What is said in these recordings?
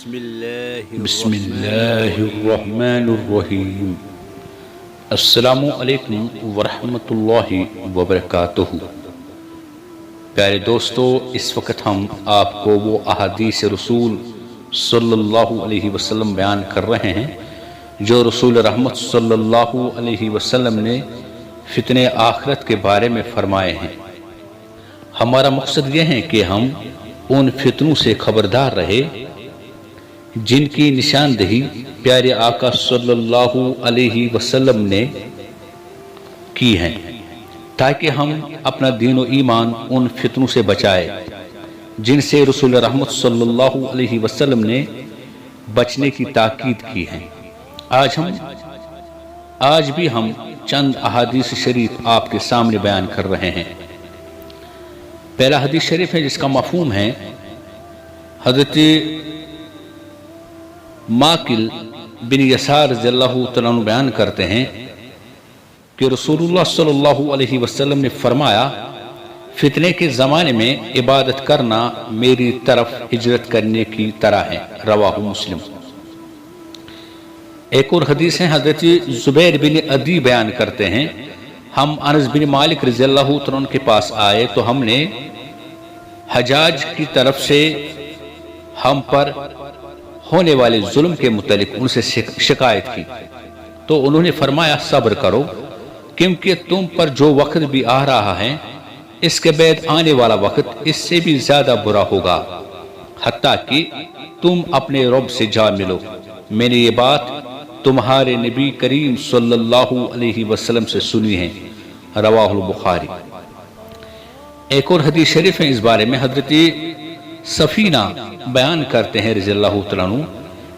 بسم اللہ الرحمن الرحیم۔ السلام علیکم ورحمۃ اللہ وبرکاتہ۔ پیارے دوستو، اس وقت ہم آپ کو وہ احادیث رسول صلی اللہ علیہ وسلم بیان کر رہے ہیں جو رسول رحمت صلی اللہ علیہ وسلم نے فتنہ آخرت کے بارے میں فرمائے ہیں۔ ہمارا مقصد یہ ہے کہ ہم ان فتنوں سے خبردار رہے جن کی نشاندہی پیارے آقا صلی اللہ علیہ وسلم نے کی ہے، تاکہ ہم اپنا دین و ایمان ان فتنوں سے بچائے جن سے رسول رحمت صلی اللہ علیہ وسلم نے بچنے کی تاکید کی ہے۔ آج بھی ہم چند احادیث شریف آپ کے سامنے بیان کر رہے ہیں۔ پہلا حدیث شریف ہے جس کا مفہوم ہے، حضرت ماکل بن یسار رضی اللہ تعالیٰ عنہ بیان کرتے ہیں کہ رسول اللہ صلی اللہ علیہ وسلم نے فرمایا، فتنے کے زمانے میں عبادت کرنا میری طرف ہجرت کرنے کی طرح ہے، رواہ مسلم۔ ایک اور حدیث ہے، حضرت زبیر بن عدی بیان کرتے ہیں، ہم انس بن مالک رضی اللہ تعالیٰ عنہ کے پاس آئے تو ہم نے حجاج کی طرف سے ہم پر ہونے والے ظلم کے متعلق ان سے شکایت کی تو انہوں نے فرمایا، صبر کرو، کیونکہ تم پر جو وقت بھی آ رہا ہے اس کے بعد آنے والا وقت اس سے بھی زیادہ برا ہوگا، حتیٰ کہ تم اپنے رب سے جا ملو۔ میں نے یہ بات تمہارے نبی کریم صلی اللہ علیہ وسلم سے سنی ہے، رواہ البخاری۔ ایک اور حدیث شریف ہے اس بارے میں، حضرت سفینہ بیان کرتے ہیں رضی اللہ تعالیٰ عنہ،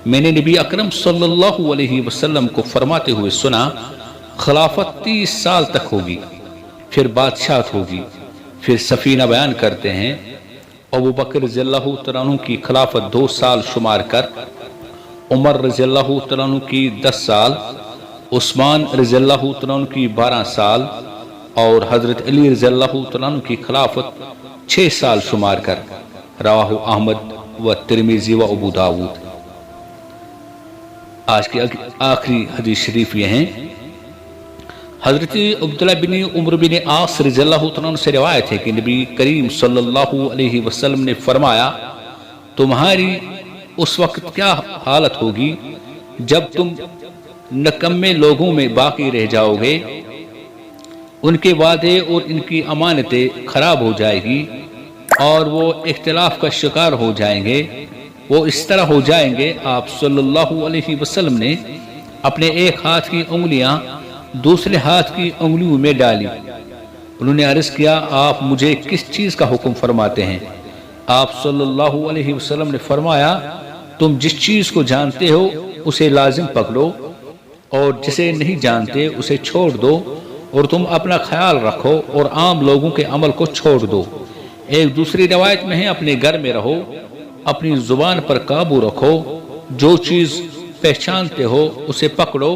میں نے نبی اکرم صلی اللہ علیہ وسلم کو فرماتے ہوئے سنا، خلافت 30 سال تک ہوگی، پھر بادشاہت ہوگی۔ پھر سفینہ بیان کرتے ہیں، ابو بکر رضی اللہ تعالیٰ عنہ کی خلافت 2 سال شمار کر، عمر رضی اللہ تعالیٰ عنہ کی 10 سال، عثمان رضی اللہ تعالیٰ عنہ کی 12 سال اور حضرت علی رضی اللہ تعالیٰ عنہ کی خلافت 6 سال شمار کر، رواہ احمد و ترمذی و ابو داود۔ آج کی آخری حدیث شریف یہ ہیں، حضرت عبداللہ بن عمر بن عاص رضی اللہ عنہ سے روایت ہے کہ نبی کریم صلی اللہ علیہ وسلم نے فرمایا، تمہاری اس وقت کیا حالت ہوگی جب تم نکمے لوگوں میں باقی رہ جاؤ گے، ان کے وعدے اور ان کی امانتیں خراب ہو جائے گی اور وہ اختلاف کا شکار ہو جائیں گے، وہ اس طرح ہو جائیں گے۔ آپ صلی اللہ علیہ وسلم نے اپنے ایک ہاتھ کی انگلیاں دوسرے ہاتھ کی انگلیوں میں ڈالی۔ انہوں نے عرض کیا، آپ مجھے کس چیز کا حکم فرماتے ہیں؟ آپ صلی اللہ علیہ وسلم نے فرمایا، تم جس چیز کو جانتے ہو اسے لازم پکڑو اور جسے نہیں جانتے اسے چھوڑ دو، اور تم اپنا خیال رکھو اور عام لوگوں کے عمل کو چھوڑ دو۔ ایک دوسری روایت میں ہے، اپنے گھر میں رہو، اپنی زبان پر قابو رکھو، جو چیز پہچانتے ہو اسے پکڑو،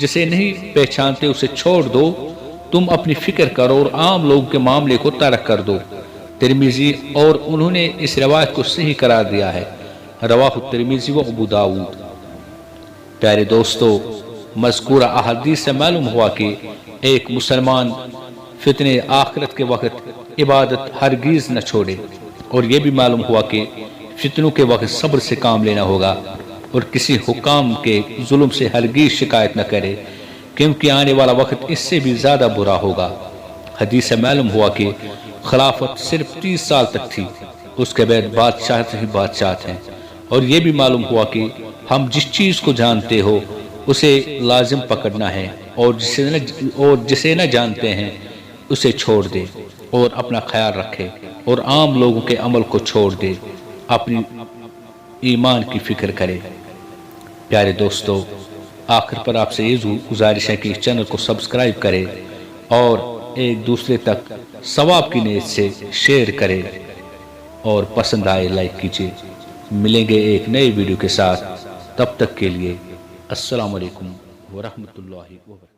جسے نہیں پہچانتے اسے چھوڑ دو، تم اپنی فکر کرو اور عام لوگوں کے معاملے کو ترک کر دو۔ ترمذی، اور انہوں نے اس روایت کو صحیح قرار دیا ہے، رواہ ترمذی و ابو داود۔ پیارے دوستو، مذکورہ احادیث سے معلوم ہوا کہ ایک مسلمان فتنے آخرت کے وقت عبادت ہرگز نہ چھوڑے، اور یہ بھی معلوم ہوا کہ فتنوں کے وقت صبر سے کام لینا ہوگا اور کسی حکام کے ظلم سے ہرگز شکایت نہ کرے، کیونکہ آنے والا وقت اس سے بھی زیادہ برا ہوگا۔ حدیث سے معلوم ہوا کہ خلافت صرف 30 سال تک تھی، اس کے بعد بادشاہت ہی بادشاہت ہیں، اور یہ بھی معلوم ہوا کہ ہم جس چیز کو جانتے ہو اسے لازم پکڑنا ہے، اور جسے نہ جانتے ہیں اسے چھوڑ دے اور اپنا خیال رکھے، اور عام لوگوں کے عمل کو چھوڑ دے، اپنی ایمان کی فکر کرے۔ پیارے دوستو، آخر پر آپ سے یہ گزارش ہے کہ اس چینل کو سبسکرائب کرے اور ایک دوسرے تک ثواب کی نیت سے شیئر کرے، اور پسند آئے لائک کیجیے۔ ملیں گے ایک نئے ویڈیو کے ساتھ، تب تک کے لیے السلام علیکم ورحمۃ اللہ وبرکاتہ۔